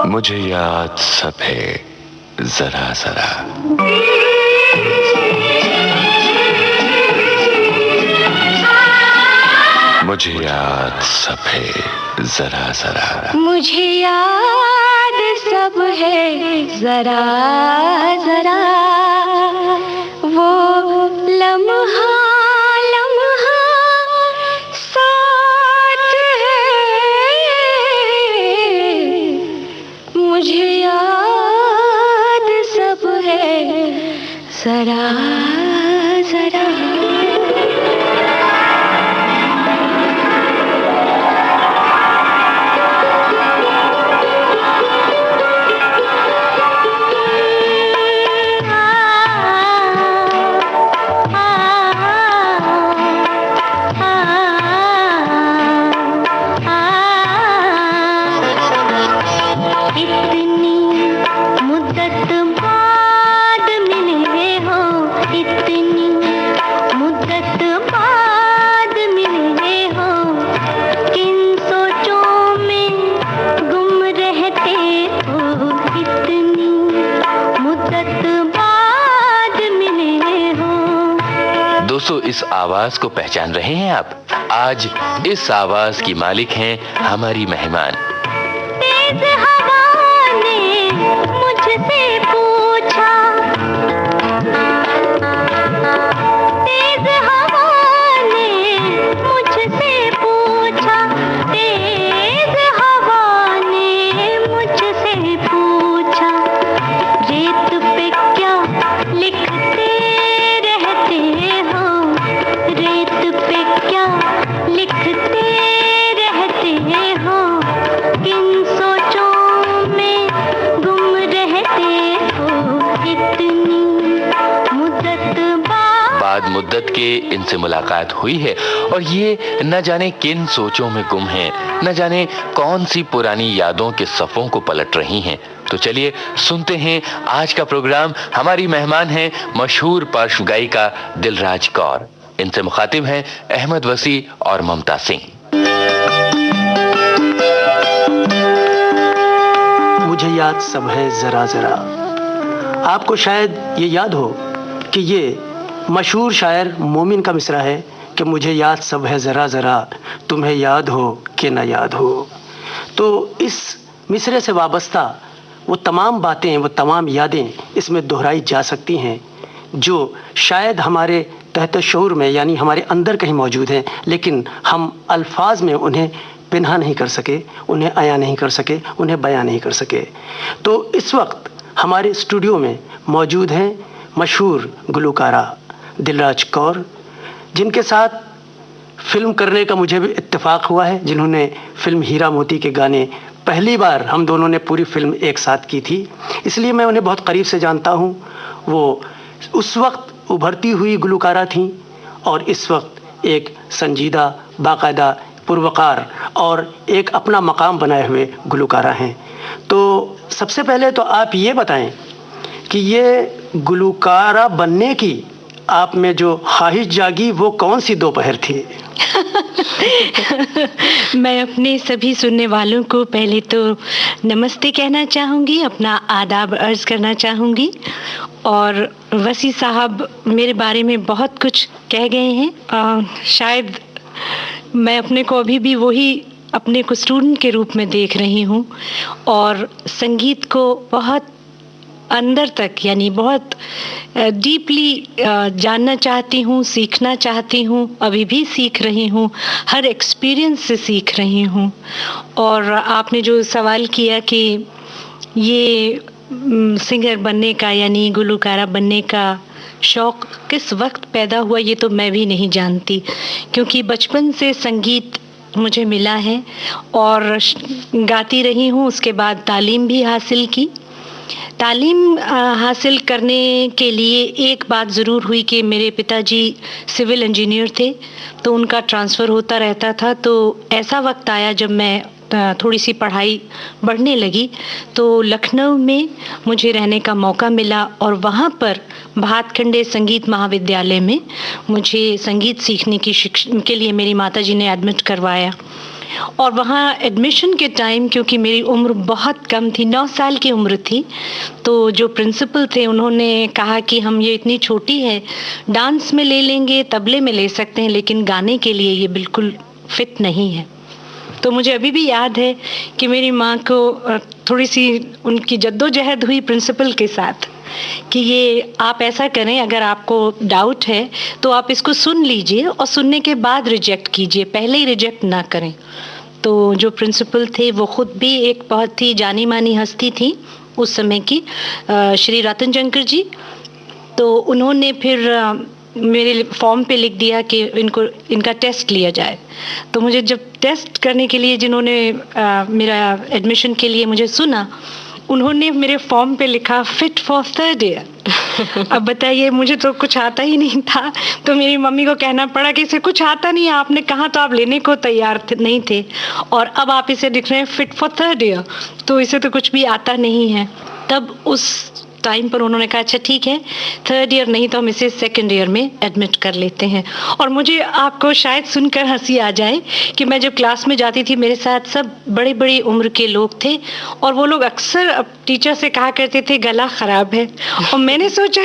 मुझे याद सब है जरा जरा। मुझे याद सब है जरा जरा। मुझे याद सब है जरा जरा। वो लम्हा लम्हा साथ है। मुझे याद सब है जरा जरा। दोस्तों, इस आवाज को पहचान रहे हैं आप? आज इस आवाज की मालिक हैं हमारी मेहमान। तेज हवा ने मुझसे पूछा, तेज हवा ने मुझसे पूछा, तेज हवा ने मुझसे पूछा, रेत पे क्या लिखते रहते हो, रेत पे क्या लिखते रहते हो, किन सोचों में गुम रहते हो, इतनी मुद्दत बाद मुद्दत के इनसे मुलाकात हुई है और ये न जाने किन सोचों में गुम हैं, न जाने कौन सी पुरानी यादों के सफ़ों को पलट रही हैं। तो चलिए सुनते हैं आज का प्रोग्राम। हमारी मेहमान हैं मशहूर पार्श्व गायिका दिलराज कौर। इनसे मुखातिब हैं अहमद वसी और ममता सिंह। मुझे याद सब है जरा जरा। आपको शायद ये याद हो कि ये मशहूर शायर मोमिन का मिसरा है कि मुझे याद सब है जरा जरा, तुम्हें याद हो कि न याद हो। तो इस मिसरे से वाबस्ता वो तमाम बातें, वो तमाम यादें इसमें दोहराई जा सकती हैं जो शायद हमारे तहत शऊर में यानी हमारे अंदर कहीं मौजूद हैं, लेकिन हम अल्फाज में उन्हें पिन्हा नहीं कर सके, उन्हें अया नहीं कर सके, उन्हें बयां नहीं कर सके। तो इस वक्त हमारे स्टूडियो में मौजूद हैं मशहूर गुलकारा दिलराज कौर, जिनके साथ फिल्म करने का मुझे भी इत्तेफाक हुआ है, जिन्होंने फिल्म हीरा मोती के गाने पहली बार हम दोनों ने पूरी फिल्म एक साथ की थी, इसलिए मैं उन्हें बहुत करीब से जानता हूँ। वो उस वक्त उभरती हुई गुलकारा थीं और इस वक्त एक संजीदा, बाकायदा, पुरवकार और एक अपना मकाम बनाए हुए गुलकारा हैं। तो सबसे पहले तो आप ये बताएं कि ये गुलकारा बनने की आप में जो ख्वाहिश जागी वो कौन सी दोपहर थी? मैं अपने सभी सुनने वालों को पहले तो नमस्ते कहना चाहूँगी, अपना आदाब अर्ज़ करना चाहूँगी। और वसी साहब मेरे बारे में बहुत कुछ कह गए हैं। शायद मैं अपने को अभी भी वही अपने को स्टूडेंट के रूप में देख रही हूँ और संगीत को बहुत अंदर तक यानी बहुत डीपली जानना चाहती हूँ, सीखना चाहती हूँ, अभी भी सीख रही हूँ, हर एक्सपीरियंस से सीख रही हूँ। और आपने जो सवाल किया कि ये सिंगर बनने का यानी गुलकारा बनने का शौक़ किस वक्त पैदा हुआ, ये तो मैं भी नहीं जानती, क्योंकि बचपन से संगीत मुझे मिला है और गाती रही हूँ। उसके बाद तालीम भी हासिल की। तालीम हासिल करने के लिए एक बात ज़रूर हुई कि मेरे पिताजी सिविल इंजीनियर थे, तो उनका ट्रांसफ़र होता रहता था। तो ऐसा वक्त आया जब मैं थोड़ी सी पढ़ाई बढ़ने लगी तो लखनऊ में मुझे रहने का मौका मिला और वहाँ पर भातखंडे संगीत महाविद्यालय में मुझे संगीत सीखने की शिक्षा के लिए मेरी माताजी ने एडमिट करवाया। और वहाँ एडमिशन के टाइम क्योंकि मेरी उम्र बहुत कम थी, 9 साल की उम्र थी, तो जो प्रिंसिपल थे उन्होंने कहा कि हम ये इतनी छोटी है, डांस में ले लेंगे, तबले में ले सकते हैं, लेकिन गाने के लिए ये बिल्कुल फिट नहीं है। तो मुझे अभी भी याद है कि मेरी माँ को थोड़ी सी उनकी जद्दोजहद हुई प्रिंसिपल के साथ कि ये आप ऐसा करें, अगर आपको डाउट है तो आप इसको सुन लीजिए और सुनने के बाद रिजेक्ट कीजिए, पहले ही रिजेक्ट ना करें। तो जो प्रिंसिपल थे वो खुद भी एक बहुत ही जानी मानी हस्ती थी उस समय की, श्री रतन शंकर जी। तो उन्होंने फिर मेरे फॉर्म पे लिख दिया कि इनका टेस्ट लिया जाए। तो मुझे जब टेस्ट करने के लिए जिन्होंने मेरा एडमिशन के लिए मुझे सुना, उन्होंने मेरे फॉर्म पे लिखा फिट फॉर 3rd ईयर। अब बताइए, मुझे तो कुछ आता ही नहीं था, तो मेरी मम्मी को कहना पड़ा कि इसे कुछ आता नहीं है, आपने कहा तो आप लेने को तैयार नहीं थे, और अब आप इसे लिख रहे हैं फिट फॉर 3rd ईयर, तो इसे तो कुछ भी आता नहीं है। तब उस टाइम पर उन्होंने कहा अच्छा ठीक है, 3rd ईयर नहीं तो हम इसे 2nd ईयर में एडमिट कर लेते हैं। और मुझे आपको शायद सुनकर हंसी आ जाए कि मैं जब क्लास में जाती थी, मेरे साथ सब बड़ी बड़ी उम्र के लोग थे, और वो लोग अक्सर टीचर से कहा करते थे गला खराब है, और मैंने सोचा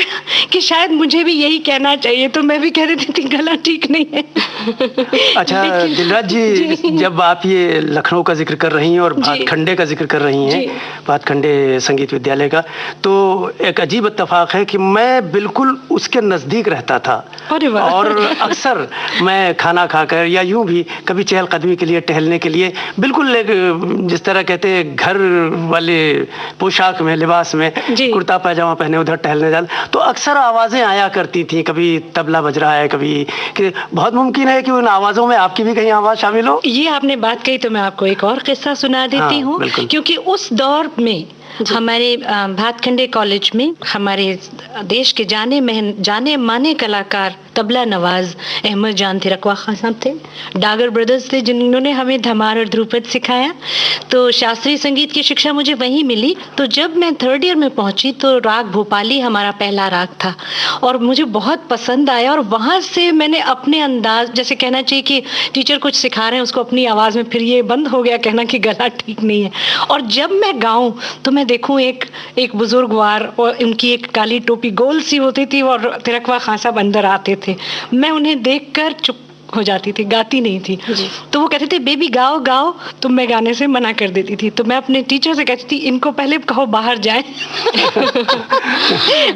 कि शायद मुझे भी यही कहना चाहिए, तो मैं भी कह देती थी गला ठीक नहीं है। अच्छा दिलराज जी, जब आप ये लखनऊ का जिक्र कर रही हैं और भातखंडे का जिक्र कर रही हैं, भातखंडे संगीत विद्यालय का, तो एक अजीब इत्तेफाक है कि मैं बिल्कुल उसके नज़दीक रहता था, और अक्सर मैं खाना खाकर या यूं भी कभी चहलकदमी के लिए, टहलने के लिए, बिल्कुल एक जिस तरह कहते हैं घर वाले पोशाक में, लिबास में, कुर्ता पैजामा पहने उधर टहलने जाता, तो अक्सर आवाज़ें आया करती थी, कभी तबला बज रहा है, कभी कि बहुत मुमकिन है कि उन आवाज़ों में आपकी भी कहीं आवाज़ शामिल हो। ये आपने बात कही तो मैं आपको एक और किस्सा सुना देती हूँ, क्योंकि उस दौर में हमारे भातखंडे कॉलेज में हमारे देश के जाने माने कलाकार तबला नवाज अहमद जान थे, रकवा खान साहब थे, डागर ब्रदर्स थे, जिन्होंने हमें धमार और ध्रुपद सिखाया। तो शास्त्रीय संगीत की शिक्षा मुझे वहीं मिली। तो जब मैं 3rd ईयर में पहुंची तो राग भोपाली हमारा पहला राग था, और मुझे बहुत पसंद आया, और वहाँ से मैंने अपने अंदाज, जैसे कहना चाहिए कि टीचर कुछ सिखा रहे हैं उसको अपनी आवाज़ में, फिर ये बंद हो गया कहना कि गला ठीक नहीं है। और जब मैं गाऊँ तो मैं देखूँ एक बुजुर्गवार, और उनकी एक काली टोपी गोल सी होती थी, और तिरकवा खान साहब अंदर आते थे, मैं उन्हें देखकर चुप हो जाती थी, गाती नहीं थी। तो वो कहते थे बेबी गाओ गाओ, तो मैं गाने से मना कर देती थी। तो मैं अपने टीचर से कहती थी इनको पहले कहो बाहर जाए।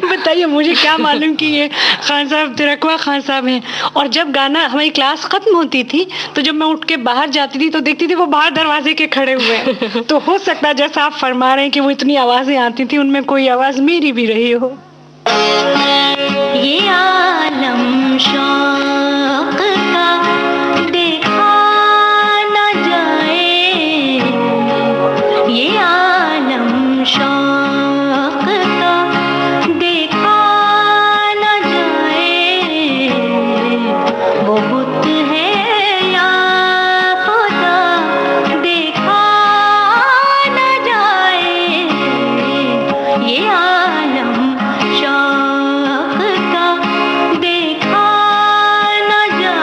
बताइए मुझे क्या मालूम कि ये खान साहब तिरकवा खान साहब हैं। और जब गाना हमारी क्लास खत्म होती थी तो जब मैं उठ के बाहर जाती थी तो देखती थी वो बाहर दरवाजे के खड़े हुए हैं। तो हो सकता है जैसा आप फरमा रहे हैं कि वो इतनी आवाजें आती थी, उनमें कोई आवाज मेरी भी रही हो। ये आलम शौक का देखा न जाए, ये आलम शौक का देखा न जाए, वो बुत है या खुदा देखा न जाए, ये आलम शौक का देखा न जाए।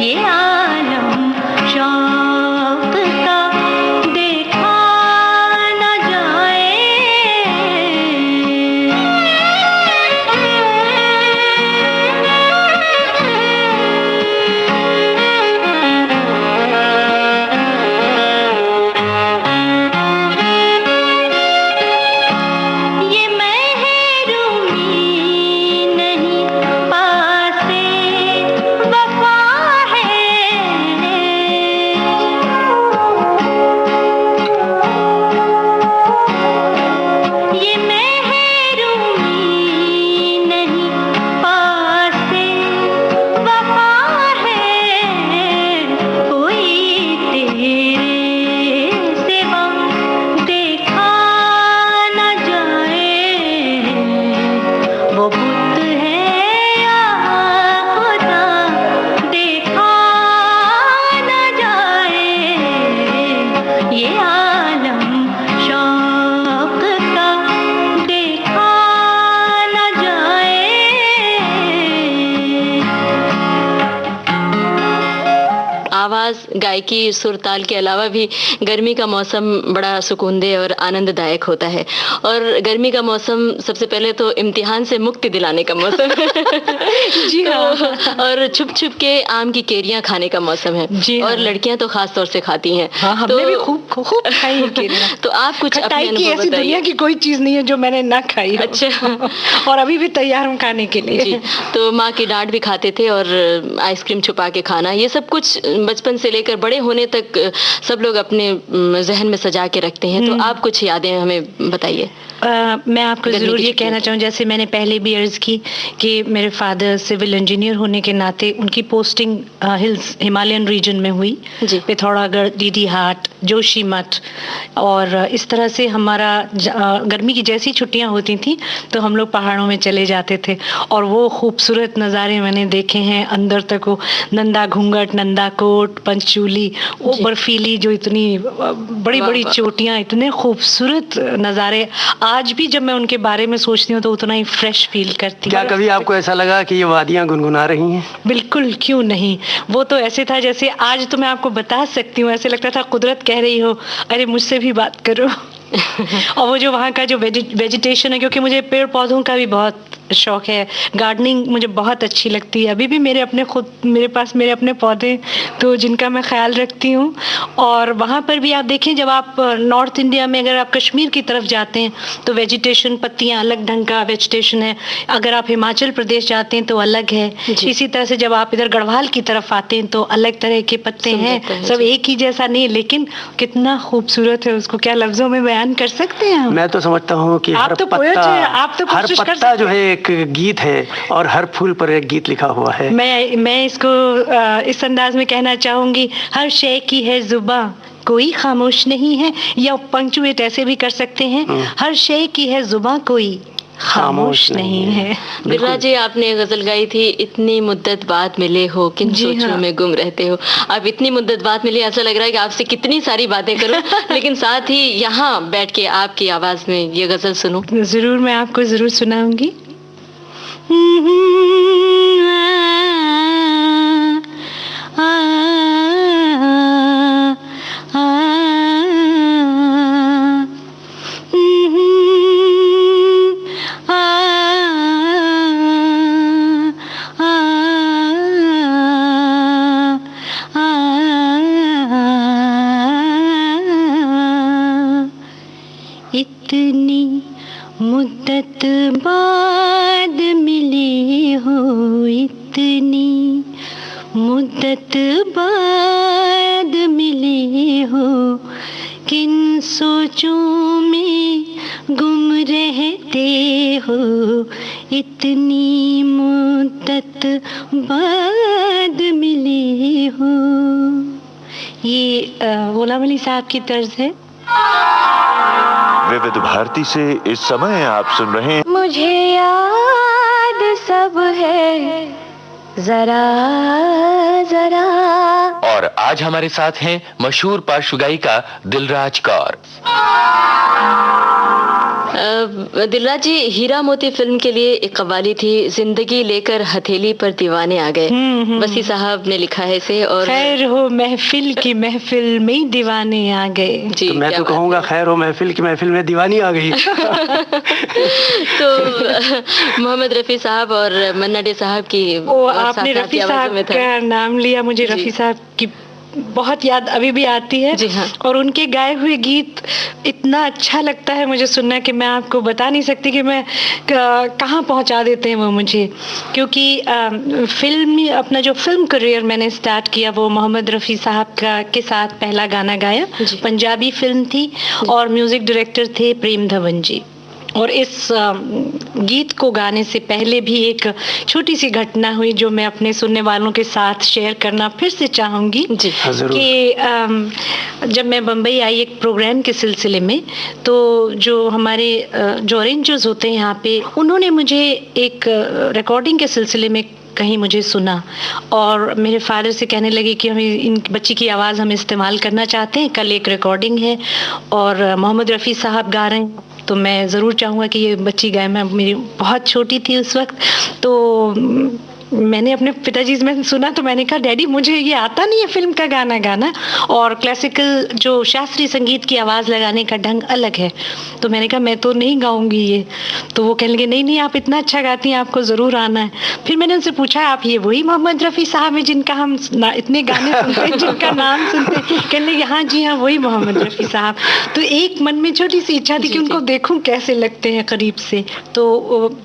ये आलम शौक का देखा न जाए। ये महरूमी नहीं पासे वफा है। ये महरूमी नहीं पासे वफा है। कोई तेरे सिवा देखा न जाए। वो बुत है या खुदा देखा न जाए। ये आलम शौक का देखा न जाए। आवाज़, गायकी, सुर ताल के अलावा भी गर्मी का मौसम बड़ा सुकूनदेह और आनंददायक होता है। और गर्मी का मौसम सबसे पहले तो इम्तिहान से मुक्ति दिलाने का मौसम है। जी हाँ। और छुप छुप के आम की केरियां खाने का मौसम है। जी हाँ। और लड़कियां तो खास तौर से खाती हैं। हाँ, हमने भी खूब खूब खाई है केरियां। तो आप कुछ अपने खटाई की अनुभव ऐसी दुनिया बताइए। की कोई चीज नहीं है जो मैंने ना खाई हो। अच्छा। और अभी भी तैयार हूँ खाने के लिए। जी, तो माँ की डांट भी खाते थे और आइसक्रीम छुपा के खाना, ये सब कुछ बचपन से लेकर बड़े होने तक सब लोग अपने जहन में सजा के रखते हैं। तो आप कुछ यादें हमें बताइए। मैं आपको गर्मी ज़रूर की ये छुट्टियों कहना की। चाहूँ, जैसे मैंने पहले भी अर्ज़ की कि मेरे फादर सिविल इंजीनियर होने के नाते उनकी पोस्टिंग हिल्स हिमालयन रीजन में हुई। जी। पिथौरागढ़, डीडी हाट, जोशीमठ। और इस तरह से हमारा गर्मी की जैसी छुट्टियां होती थी तो हम लोग पहाड़ों में चले जाते थे। और वो खूबसूरत नज़ारे मैंने देखे हैं, अंदर तक वो नंदा घूंघट, नंदा कोट, पंचचूली, वो जी। बर्फीली जो इतनी बड़ी वाह, बड़ी वाह। चोटियां, इतने खूबसूरत नज़ारे। आज भी जब मैं उनके बारे में सोचती हूँ तो उतना ही फ्रेश फील करती क्या हूँ। कभी आपको ऐसा लगा कि ये वादियां गुनगुना रही हैं? बिल्कुल, क्यों नहीं। वो तो ऐसे था जैसे आज तो मैं आपको बता सकती हूँ, ऐसे लगता था कुदरत कह रही हो अरे मुझसे भी बात करो। और वो जो वहाँ का जो वेजिटेशन है, क्योंकि मुझे पेड़ पौधों का भी बहुत शौक है, गार्डनिंग मुझे बहुत अच्छी लगती है। अभी भी मेरे पास मेरे अपने पौधे तो जिनका मैं ख्याल रखती हूँ। और वहाँ पर भी आप देखें, जब आप नॉर्थ इंडिया में अगर आप कश्मीर की तरफ जाते हैं तो वेजिटेशन, पत्तियाँ अलग ढंग का वेजिटेशन है। अगर आप हिमाचल प्रदेश जाते हैं तो अलग है। जी। इसी तरह से जब आप इधर गढ़वाल की तरफ आते हैं तो अलग तरह के पत्ते हैं। सुंदरता है, सब जी। एक ही जैसा नहीं, लेकिन कितना खूबसूरत है, उसको क्या लफ्जों में बयान कर सकते हैं हम? मैं तो समझता हूँ कि आप हर तो poet पत्ता, हैं, आप तो हर कोशिश कर पत्ता जो सकते है एक गीत है और हर फूल पर एक गीत लिखा हुआ है। मैं इसको इस अंदाज में कहना चाहूंगी, हर शय की है जुबां, कोई खामोश नहीं है। या पंक्चुएट ऐसे भी कर सकते हैं, हर शय की है जुबां, कोई खामोश नहीं है। बिरला जी, आपने गजल गाई थी, इतनी मुद्दत बाद मिले हो, किन जी सोचों हाँ। में गुम रहते हो। आप इतनी मुद्दत बाद मिले, ऐसा लग रहा है कि आपसे कितनी सारी बातें करूं, लेकिन साथ ही यहाँ बैठ के आपकी आवाज में ये गजल सुनूं। जरूर, मैं आपको जरूर सुनाऊंगी। इतनी मुद्दत बाद मिले हो, इतनी मुद्दत बाद मिले हो, किन सोचों में गुम रहते हो, इतनी मुद्दत बाद मिले हो। ये गुलाम अली साहब की तर्ज है। विविध भारती से इस समय आप सुन रहे हैं। मुझे याद सब है जरा जरा। और आज हमारे साथ हैं मशहूर पार्श्व गायिका दिलराज कौर। दिलराज जी, हीरा मोती फिल्म के लिए एक कव्वाली थी, जिंदगी लेकर हथेली पर दीवाने आ गए। वसी साहब ने लिखा है इसे। और खैर हो महफिल की महफिल में दीवाने आ गए। जी, तो मैं तो कहूँगा खैर हो महफिल की महफिल में दीवानी आ गई। तो मोहम्मद रफी साहब और मन्ना डे साहब की, आपने रफी साहब का नाम लिया, मुझे रफी साहब की बहुत याद अभी भी आती है। जी हाँ। और उनके गाए हुए गीत इतना अच्छा लगता है मुझे सुनना कि मैं आपको बता नहीं सकती कि मैं कहाँ पहुँचा देते हैं वो मुझे। क्योंकि फिल्म, अपना जो फिल्म करियर मैंने स्टार्ट किया वो मोहम्मद रफ़ी साहब के साथ पहला गाना गाया। पंजाबी फिल्म थी और म्यूज़िक डायरेक्टर थे प्रेम धवन जी। और इस गीत को गाने से पहले भी एक छोटी सी घटना हुई जो मैं अपने सुनने वालों के साथ शेयर करना फिर से चाहूँगी कि जब मैं बम्बई आई एक प्रोग्राम के सिलसिले में, तो जो हमारे जो अरेंजर्स होते हैं यहाँ पे, उन्होंने मुझे एक रिकॉर्डिंग के सिलसिले में कहीं मुझे सुना और मेरे फादर से कहने लगे कि हमें इन बच्ची की आवाज़ हम इस्तेमाल करना चाहते हैं, कल एक रिकॉर्डिंग है और मोहम्मद रफ़ी साहब गा रहे हैं, तो मैं ज़रूर चाहूँगा कि ये बच्ची गाए। मैं मेरी बहुत छोटी थी उस वक्त, तो मैंने अपने पिताजी से मैंने सुना तो मैंने कहा डैडी मुझे ये आता नहीं है फिल्म का गाना गाना, और क्लासिकल जो शास्त्रीय संगीत की आवाज़ लगाने का ढंग अलग है। तो मैंने कहा मैं तो नहीं गाऊंगी ये। तो वो कहने लगे नहीं नहीं आप इतना अच्छा गाती हैं, आपको ज़रूर आना है। फिर मैंने उनसे पूछा आप ये वही मोहम्मद रफ़ी साहब हैं जिनका हम इतने गाने सुनते हैं, जिनका नाम सुनते हैं? कहने लगे हाँ जी हाँ वही मोहम्मद रफ़ी साहब। तो एक मन में छोटी सी इच्छा थी कि उनको देखूँ कैसे लगते हैं करीब से। तो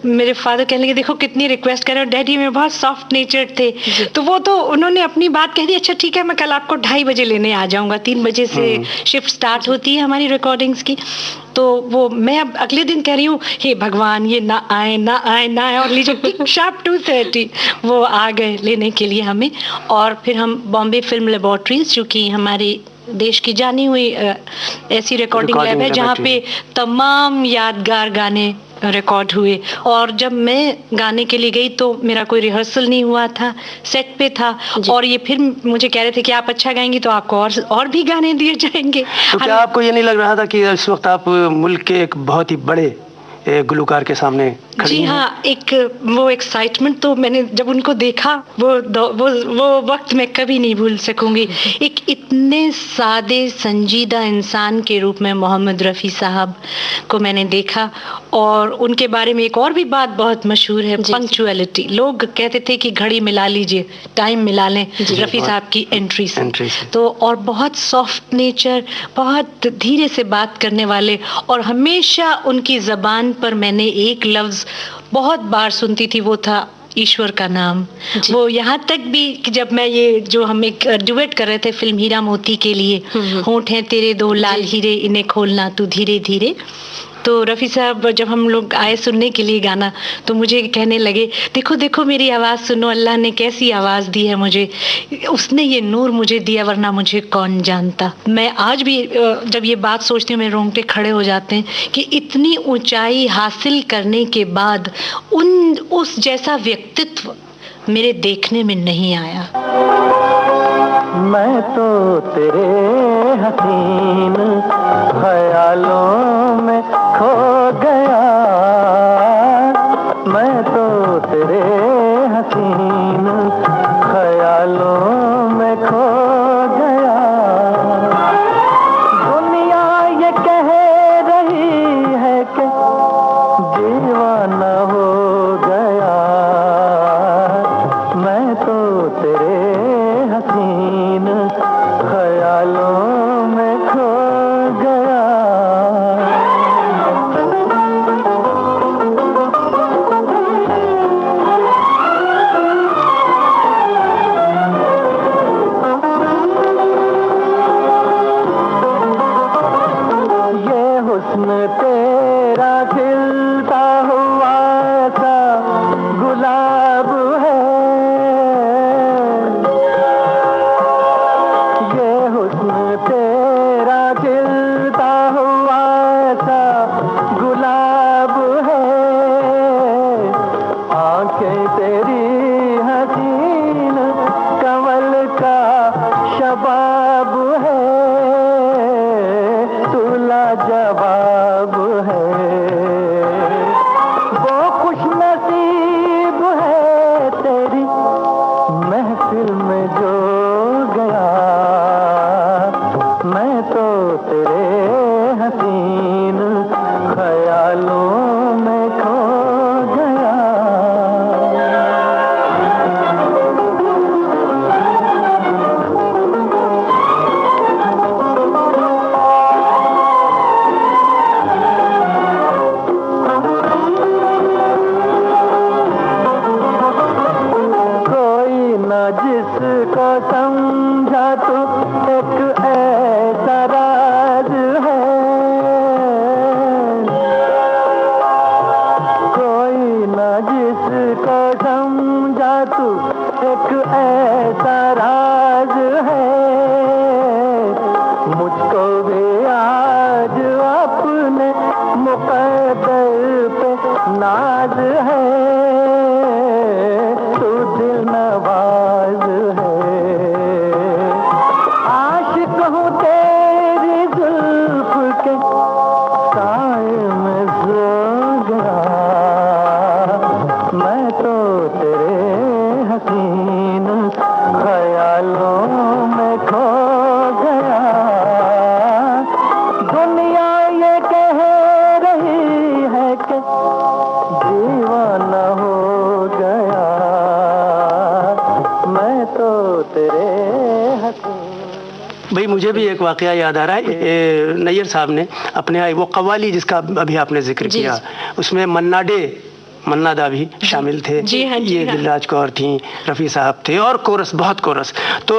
मेरे फादर कहने लगे देखो कितनी रिक्वेस्ट कर रहे हो डैडी, में बहुत सॉफ्ट नेचर थे, तो वो तो उन्होंने अपनी बात कह दी, अच्छा ठीक है मैं कल आपको 2:30 बजे लेने आ जाऊंगा, 3 बजे से शिफ्ट स्टार्ट होती है हमारी रिकॉर्डिंग्स की। तो वो मैं अब अगले दिन कह रही हूँ हे भगवान ये ना आए ना आए ना आए, और लीजिए शार्प 2:30 वो आ गए लेने के लिए हमें। और फिर हम बॉम्बे फिल्म लेबोरेटरीज, जो कि हमारी देश की जानी हुई ऐसी रिकॉर्डिंग लैब है जहाँ पे तमाम यादगार गाने रिकॉर्ड हुए। और जब मैं गाने के लिए गई तो मेरा कोई रिहर्सल नहीं हुआ था, सेट पे था, और ये फिर मुझे कह रहे थे कि आप अच्छा गाएंगी तो आपको और भी गाने दिए जाएंगे। तो क्या आपको ये नहीं लग रहा था कि इस वक्त आप मुल्क के एक बहुत ही बड़े गुलकार के सामने खड़ी जी हाँ, एक वो एक्साइटमेंट तो मैंने जब उनको देखा वो वक्त मैं कभी नहीं भूल सकूंगी। एक इतने सादे संजीदा इंसान के रूप में मोहम्मद रफ़ी साहब को मैंने देखा। और उनके बारे में एक और भी बात बहुत मशहूर है, पंक्चुअलिटी। लोग कहते थे कि घड़ी मिला लीजिए, टाइम मिला लें रफ़ी साहब की एंट्री से। तो और बहुत सॉफ्ट नेचर, बहुत धीरे से बात करने वाले, और हमेशा उनकी ज़बान पर मैंने एक लफ्ज़ बहुत बार सुनती थी, वो था ईश्वर का नाम। वो यहाँ तक भी कि जब मैं ये जो हम एक डुएट कर रहे थे फिल्म हीरा मोती के लिए, होंठ हैं तेरे 2 लाल हीरे इन्हें खोलना तू धीरे धीरे, तो रफ़ी साहब जब हम लोग आए सुनने के लिए गाना तो मुझे कहने लगे देखो देखो मेरी आवाज़ सुनो, अल्लाह ने कैसी आवाज़ दी है मुझे, उसने ये नूर मुझे दिया वरना मुझे कौन जानता। मैं आज भी जब ये बात सोचती हूँ मेरे रोंगटे खड़े हो जाते हैं कि इतनी ऊंचाई हासिल करने के बाद उस जैसा व्यक्तित्व मेरे देखने में नहीं आया। मैं तो तेरे हसीन ख्यालों में खो गया, मैं तो तेरे हसीन ख्यालों में खो गया। दुनिया ये कह रही है कि दीवाना हो गया, मैं तो तेरे हसीन ख्यालों में खो गया। ये हुस्न तेरा खिलता हुआ सा गुलाब है, जिसको समझा तू एक ऐसा राज है, कोई ना जिसको समझा तू एक ऐसा राज है। मुझको भी आज अपने मुक़द्दर पे नाज है, तू दिल नवाज है। आशिक हूँ तेरी जुल्फ के साए में सो गया, मैं तो तेरे हसीन ख्यालों में खो गया। दुनिया ये कह रही है कि दीवाना हो गया, मैं तो तेरे हसीन। भाई मुझे भी एक वाकया याद आ रहा है, नैयर साहब ने अपने वो कव्वाली जिसका अभी आपने जिक्र किया, उसमें मन्ना दा भी शामिल थे। जी हाँ, जी ये हाँ। दिलराज कौर थी, रफ़ी साहब थे और कोरस, बहुत कोरस। तो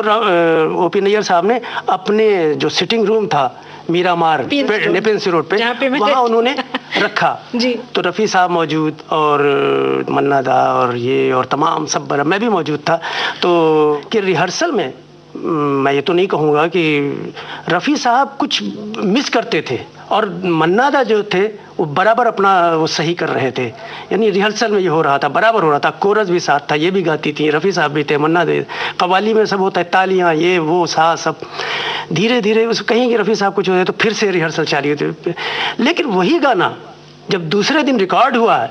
ओपी नैयर साहब ने अपने जो सिटिंग रूम था मीरामार नेपेंसी रोड पे, जहाँ पे मैं वहाँ उन्होंने रखा। जी। तो रफ़ी साहब मौजूद और मन्ना दा और ये और तमाम सब, मैं भी मौजूद था। तो कि रिहर्सल में मैं ये तो नहीं कहूँगा कि रफ़ी साहब कुछ मिस करते थे और मन्ना दा जो थे वो बराबर अपना वो सही कर रहे थे। यानी रिहर्सल में ये हो रहा था, बराबर हो रहा था। कोरस भी साथ था, ये भी गाती थी, रफ़ी साहब भी थे, मन्ना दे। कव्वाली में सब होता है, तालियां, ये वो सा सब। धीरे धीरे उस कहीं कि रफ़ी साहब कुछ हो जाए तो फिर से रिहर्सल चालू होती। लेकिन वही गाना जब दूसरे दिन रिकॉर्ड हुआ है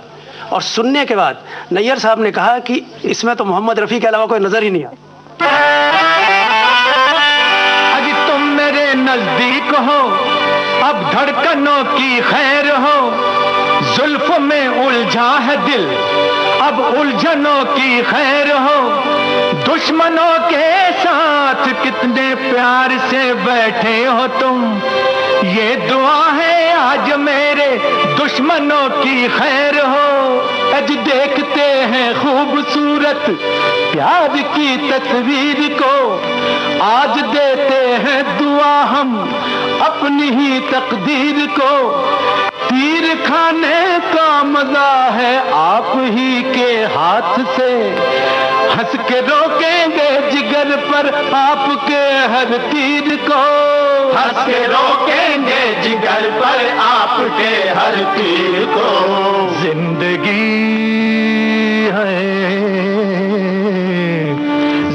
और सुनने के बाद नैयर साहब ने कहा कि इसमें तो मोहम्मद रफ़ी के अलावा कोई नज़र ही नहीं आया। अजी तुम मेरे नजदीक हो, अब धड़कनों की खैर हो, जुल्फ में उलझा है दिल, अब उलझनों की खैर हो। दुश्मनों के साथ कितने प्यार से बैठे हो तुम, ये दुआ है आज मेरे दुश्मनों की खैर हो। आज देखते हैं खूबसूरत प्यार की तस्वीर को, आज देते हैं दुआ हम अपनी ही तकदीर को। तीर खाने का मजा है आप ही के हाथ से, हंस के रोकेंगे जिगर पर आपके हर तीर को। हंस के रोकेंगे जिगर पर आपके हर तीर को। जिंदगी है,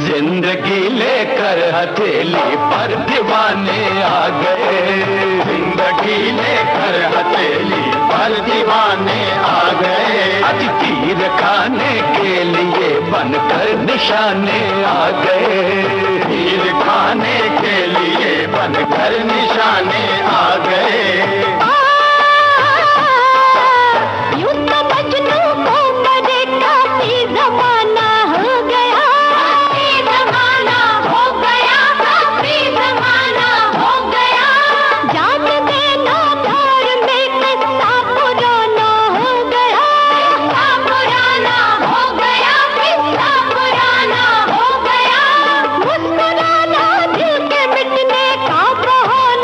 जिंदगी लेकर हथेली पर दीवाने आ गए, जिंदगी लेकर हथेली पर दीवाने आ गए। आज तीर खाने के लिए बनकर निशाने आ गए, तीर खाने के लिए बनकर निशाने आ गए। यूं तो मजनू को बड़े काफी जमाना हो गया, काफी जमाना हो गया, काफी जमाना हो गया। जान देना प्यार में किस्सा पुराना हो गया, किस्सा पुराना हो गया, किस्सा पुराना हो गया। मुस्कुराना दिल के मिटने का बहाना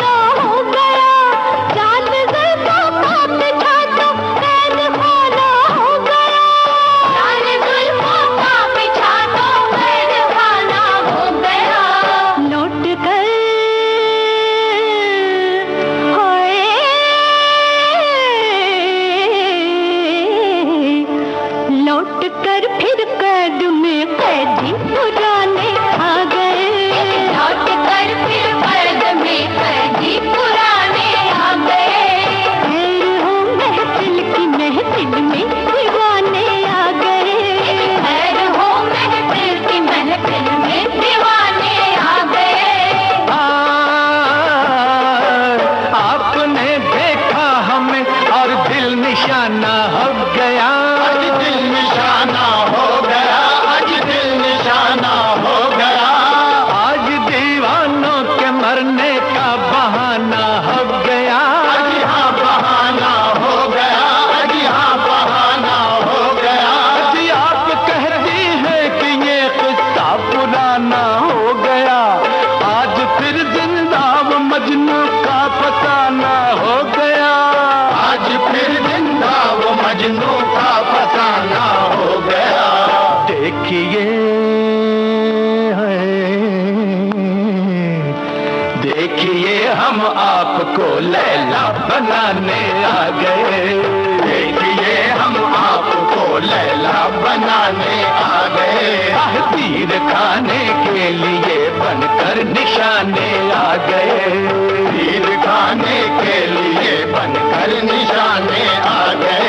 देखिए देखिए हम आपको लैला बनाने आ गए। देखिए हम आपको लैला बनाने आ गए। तीर खाने के लिए बनकर निशाने आ गए। तीर खाने के लिए बनकर निशाने आ गए।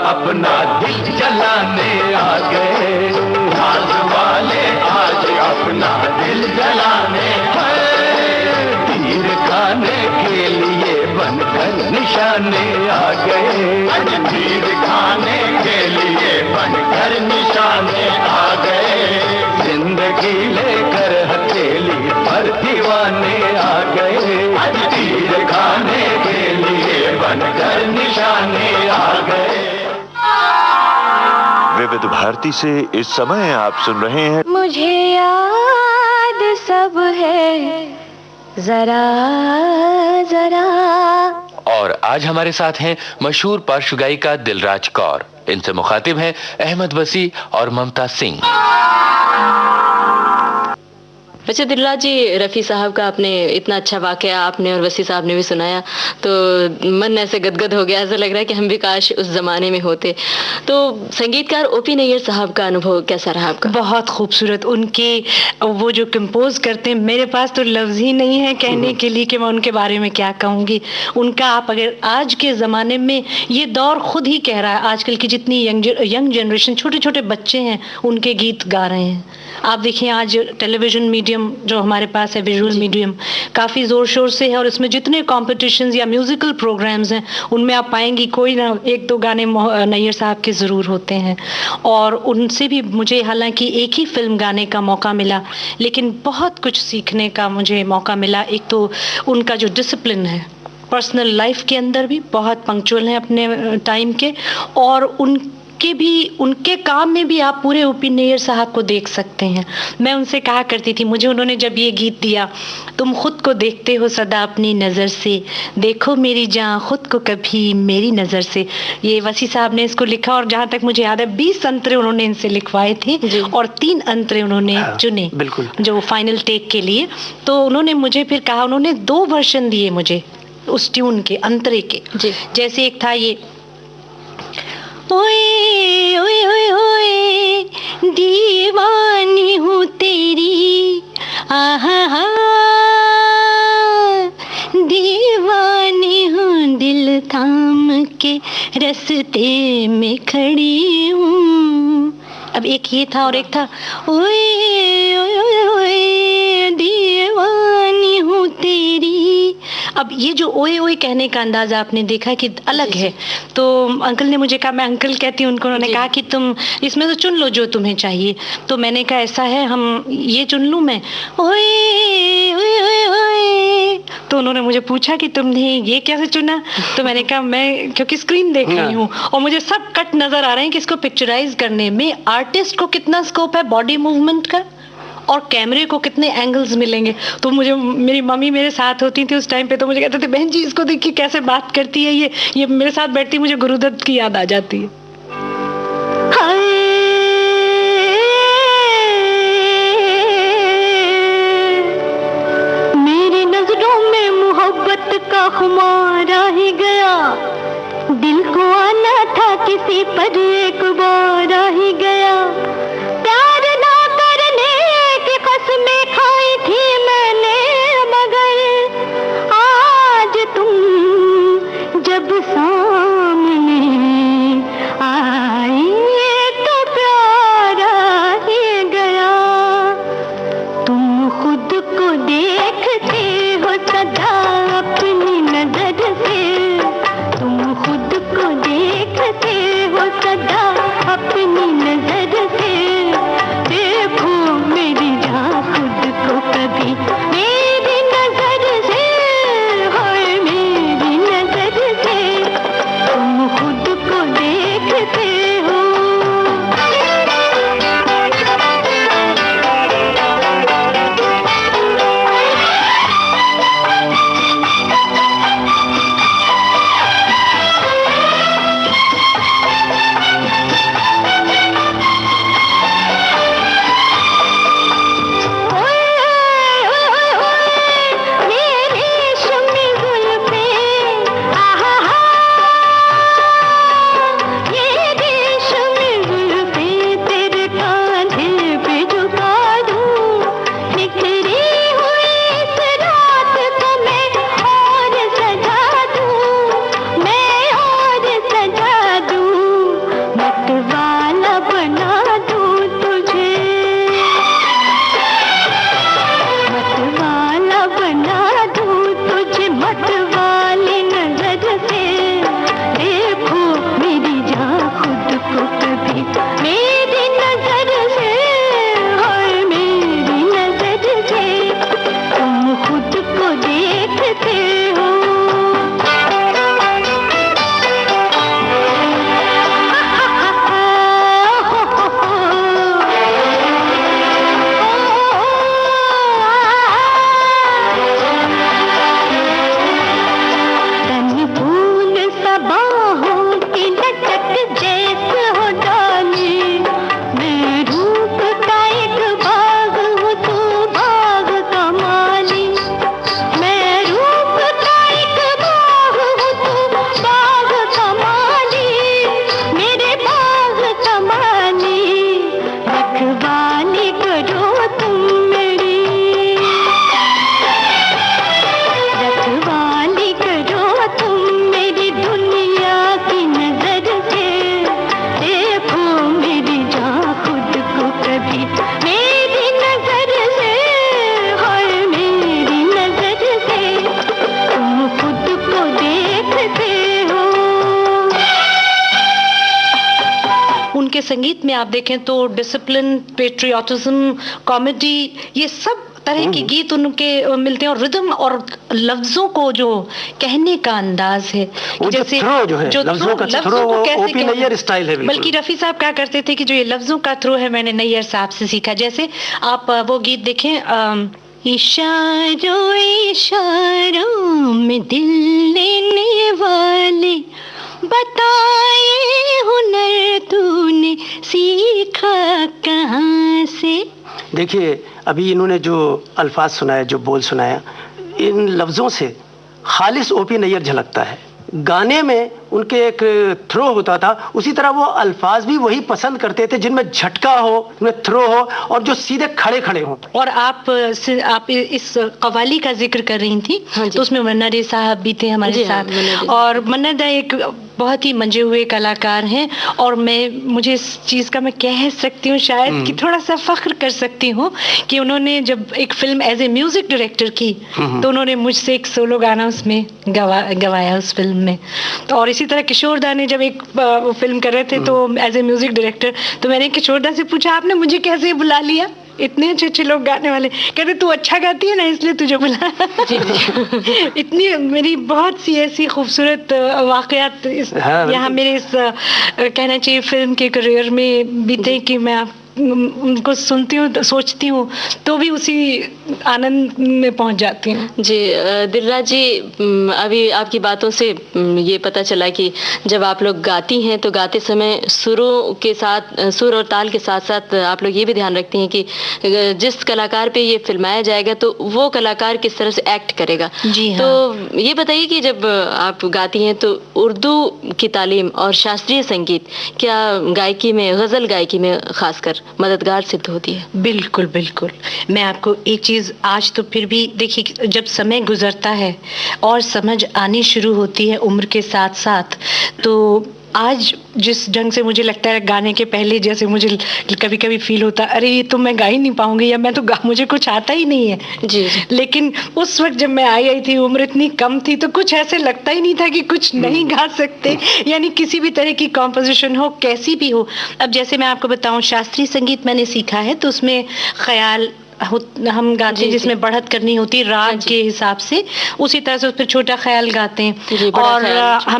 अपना दिल जलाने आ गए। नाज वाले आज अपना दिल जलाने तीर खाने के लिए बनकर निशाने आ गए। तीर खाने के लिए बनकर निशाने आ गए। जिंदगी लेकर हथेली पर दीवाने आ गए। तीर खाने के लिए बनकर निशाने आ गए। विविध भारती से इस समय आप सुन रहे हैं मुझे याद सब है जरा जरा। और आज हमारे साथ हैं मशहूर पार्श्व गायिका दिलराज कौर। इनसे मुखातिब हैं अहमद वसी और ममता सिंह। वैसे दिलराज जी, रफ़ी साहब का आपने इतना अच्छा वाकया आपने और वसी साहब ने भी सुनाया तो मन ऐसे गदगद हो गया। ऐसा लग रहा है कि हम भी काश उस ज़माने में होते। तो संगीतकार ओपी नैयर साहब का अनुभव कैसा रहा आपका? बहुत खूबसूरत। उनके वो जो कंपोज करते हैं, मेरे पास तो लफ्ज़ ही नहीं है कहने के लिए कि मैं उनके बारे में क्या कहूँगी। उनका आप अगर आज के ज़माने में ये दौर खुद ही कह रहा है, आजकल की जितनी यंग जनरेशन, छोटे छोटे बच्चे हैं उनके गीत गा रहे हैं। आप देखिए आज टेलीविज़न मीडियम जो हमारे पास है, विजुअल मीडियम काफ़ी ज़ोर शोर से है और इसमें जितने कॉम्पिटिशन्स या म्यूज़िकल प्रोग्राम्स हैं उनमें आप पाएंगी कोई ना एक दो गाने नैयर साहब के ज़रूर होते हैं। और उनसे भी मुझे हालांकि एक ही फिल्म गाने का मौका मिला, लेकिन बहुत कुछ सीखने का मुझे मौका मिला। एक तो उनका जो डिसिप्लिन है पर्सनल लाइफ के अंदर भी बहुत पंक्चुअल हैं अपने टाइम के, और उनके काम में भी आप पूरे ओपी नैयर साहब को देख सकते हैं। मैं उनसे कहा करती थी, मुझे उन्होंने जब ये गीत दिया, तुम खुद को देखते हो सदा अपनी नज़र से, देखो मेरी जान खुद को कभी मेरी नज़र से। ये वसी साहब ने इसको लिखा और जहाँ तक मुझे याद है 20 अंतरे उन्होंने इनसे लिखवाए थे और 3 अंतरे उन्होंने चुने जो फाइनल टेक के लिए। तो उन्होंने मुझे फिर कहा, उन्होंने 2 वर्जन दिए मुझे उस ट्यून के अंतरे के। जी। जैसे एक था ये, ओए ओए ओए ओए दीवानी हूँ तेरी, आहा दीवानी हूँ दिल थाम के रास्ते में खड़ी हूँ। अब एक ये था और एक था, ओए ओए ओए ओए दीवानी हूँ तेरी। अब ये जो ओए ओए कहने का अंदाज आपने देखा कि अलग है, तो अंकल ने मुझे कहा, मैं अंकल कहती हूँ उनको, उन्होंने कहा कि तुम इसमें तो चुन लो जो तुम्हें चाहिए। तो मैंने कहा ऐसा है, हम ये चुन लूँ मैं, ओए ओए ओए ओए। तो उन्होंने मुझे पूछा कि तुमने ये कैसे चुना? तो मैंने कहा मैं क्योंकि स्क्रीन देख रही हूँ और मुझे सब कट नजर आ रहे हैं कि इसको पिक्चराइज करने में आर्टिस्ट को कितना स्कोप है बॉडी मूवमेंट का और कैमरे को कितने एंगल्स मिलेंगे। तो मुझे, मेरी मम्मी मेरे साथ होती थी उस टाइम पे, तो मुझे कहते थे बहन जी इसको देखिए कैसे बात करती है, ये मेरे साथ बैठती, मुझे गुरुदत्त की याद आ जाती है। मेरी नजरों में मोहब्बत का खुमारा ही गया, दिल को आना था किसी पर एक बार आ ही गया। प्यार ना करने की कसमें खाई थी मैंने, मगर आज तुम जब सामने आई तो प्यार आ ही गया। तुम खुद को देखते हो सदा अपनी नजर से, तुम खुद को देखते हो सदा अपनी नजर से। देखो मेरी जान खुद को कभी मेरी नजर से, हाय मेरी नजर से तुम खुद को देखते हो। उनके संगीत में आप देखें तो डिसिप्लिन, पेट्रियाटिज्म, कॉमेडी, ये सब तरह के गीत उनके मिलते हैं और रिदम और लफ्जों को जो कहने का अंदाज है, जैसे जो लफ्जों का थ्रो वो ओपी नैयर स्टाइल है। बल्कि रफी साहब क्या करते थे कि जो ये लफ्जों का थ्रो है मैंने नैयर साहब से सीखा। जैसे आप वो गीत देखें, इशारों इशारों में दिल लेने वाले, बताए हुनर तूने सीखा कहाँ से। देखिए अभी इन्होंने जो अल्फाज सुनाया, जो बोल सुनाया, इन लफ्ज़ों से खालिस ओपी नैयर झलकता है। गाने में उनके एक थ्रो होता था, उसी तरह वो अल्फाज भी वही पसंद करते थे जिनमें झटका हो, उनमें थ्रो हो और जो सीधे खड़े खड़े हों। और आप इस कव्वाली का जिक्र कर रही थी, तो उसमें मन्ना डे साहब भी थे हमारे साथ, और मन्ना डे एक बहुत ही मंजे हुए कलाकार हैं, और मुझे इस चीज़ का मैं कह सकती हूँ शायद कि थोड़ा सा फख्र कर सकती हूँ कि उन्होंने जब एक film as a music director की तो उन्होंने मुझसे एक सोलो गाना उसमें गवाया उस फिल्म में। तो और इसी तरह किशोर दा ने जब एक फिल्म कर रहे थे तो एज ए म्यूजिक डायरेक्टर, तो मैंने किशोर दा से पूछा आपने मुझे कैसे बुला लिया, इतने अच्छे अच्छे लोग गाने वाले, कहते तू अच्छा गाती है ना इसलिए तुझे बुला। इतनी मेरी बहुत सी ऐसी खूबसूरत वाकयात यहाँ मेरे इस कहना चाहिए फिल्म के करियर में बीते कि मैं उनको सुनती हूँ, सोचती हूँ, तो भी उसी आनंद में पहुँच जाती हूँ। जी दिलराज जी, अभी आपकी बातों से ये पता चला कि जब आप लोग गाती हैं तो गाते समय सुरों के साथ, सुर और ताल के साथ साथ आप लोग ये भी ध्यान रखती हैं कि जिस कलाकार पे ये फिल्माया जाएगा तो वो कलाकार किस तरह से एक्ट करेगा। जी हाँ। तो ये बताइए कि जब आप गाती हैं तो उर्दू की तालीम और शास्त्रीय संगीत क्या गायकी में, गज़ल गायकी में खासकर मददगार सिद्ध होती है? बिल्कुल बिल्कुल। मैं आपको एक चीज़ आज तो फिर भी देखिए, जब समय गुजरता है और समझ आनी शुरू होती है उम्र के साथ साथ, तो आज जिस ढंग से मुझे लगता है गाने के पहले जैसे मुझे कभी कभी फील होता है अरे ये तो मैं गा ही नहीं पाऊंगी, या मैं तो मुझे कुछ आता ही नहीं है। जी। लेकिन उस वक्त जब मैं आई थी, उम्र इतनी कम थी, तो कुछ ऐसे लगता ही नहीं था कि कुछ नहीं गा सकते, यानी किसी भी तरह की कॉम्पोजिशन हो, कैसी भी हो। अब जैसे मैं आपको बताऊं, शास्त्रीय संगीत मैंने सीखा है तो उसमें ख्याल हम गाते हैं जिसमें बढ़त करनी होती है राग के हिसाब से, उसी तरह से उस पर छोटा ख्याल गाते हैं। और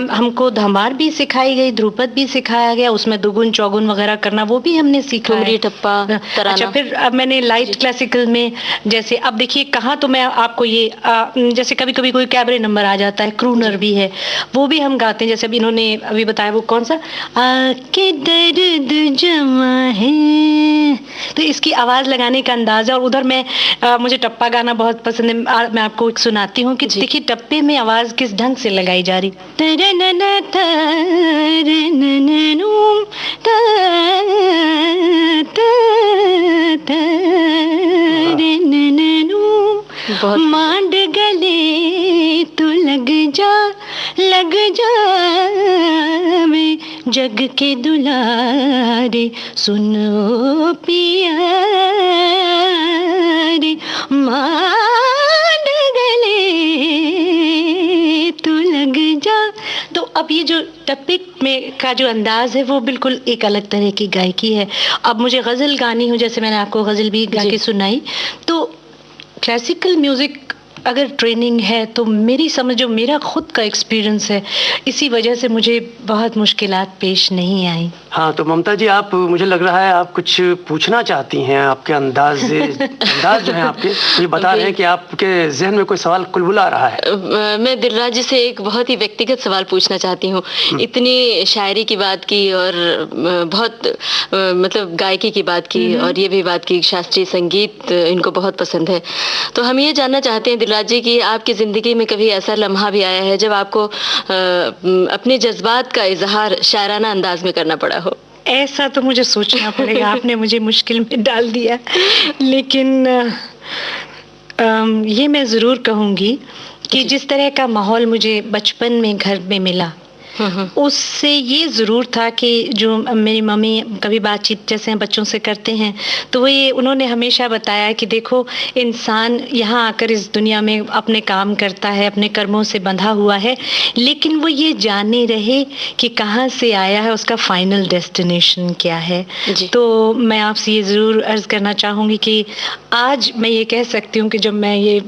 हमको धमार भी सिखाई गई, ध्रुपद भी सिखाया गया, उसमें दुगुन चौगुन वगैरह करना वो भी हमने सीखा है। टप्पा, अच्छा, फिर अब मैंने लाइट क्लासिकल में जैसे अब देखिए कहाँ, तो मैं आपको ये जैसे कभी कभी कोई कैबरे नंबर आ जाता है, क्रूनर भी है, वो भी हम गाते हैं। जैसे अभी इन्होंने अभी बताया वो कौन सा आके दर्द जमा है, तो इसकी आवाज लगाने का अंदाजा। और उधर मैं मुझे टप्पा गाना बहुत पसंद है, मैं आपको एक सुनाती हूँ कि देखिए टप्पे में आवाज किस ढंग से लगाई जा रही। मांड गले तो लग जा मैं जग के दुलारे, सुनो पिया रे, मांड गले तो लग जा। तो अब ये जो टप्पे में का जो अंदाज है वो बिल्कुल एक अलग तरह की गायकी है। अब मुझे गज़ल गानी हो, जैसे मैंने आपको गज़ल भी गा के सुनाई, तो क्लासिकल म्यूज़िक अगर ट्रेनिंग है तो मेरी समझो, मेरा खुद का एक्सपीरियंस है, इसी वजह से मुझे बहुत मुश्किलात पेश नहीं आई। हाँ, तो ममता जी, आप, मुझे लग रहा है आप कुछ पूछना चाहती हैं। आपके अंदाज जो है आपके, ये बता रहे हैं कि आपके जहन में कोई सवाल कुलबुला रहा है। मैं दिलराज जी से एक बहुत ही व्यक्तिगत सवाल पूछना चाहती हूँ। इतनी शायरी की बात की और बहुत मतलब गायकी की बात की, और ये भी बात की शास्त्रीय संगीत इनको बहुत पसंद है, तो हम ये जानना चाहते हैं दिलराज जी कि आपकी ज़िंदगी में कभी ऐसा लम्हा भी आया है जब आपको अपने जज्बात का इजहार शायराना अंदाज में करना पड़ा हो? ऐसा तो मुझे सोचना पड़ेगा, आपने मुझे मुश्किल में डाल दिया, लेकिन ये मैं ज़रूर कहूँगी कि जिस तरह का माहौल मुझे बचपन में घर में मिला, उससे ये ज़रूर था कि जो मेरी मम्मी कभी बातचीत जैसे बच्चों से करते हैं तो वो ये उन्होंने हमेशा बताया कि देखो, इंसान यहाँ आकर इस दुनिया में अपने काम करता है, अपने कर्मों से बंधा हुआ है, लेकिन वो ये जाने रहे कि कहाँ से आया है, उसका फाइनल डेस्टिनेशन क्या है। तो मैं आपसे ये ज़रूर अर्ज़ करना चाहूँगी कि आज मैं ये कह सकती हूँ कि जब मैं ये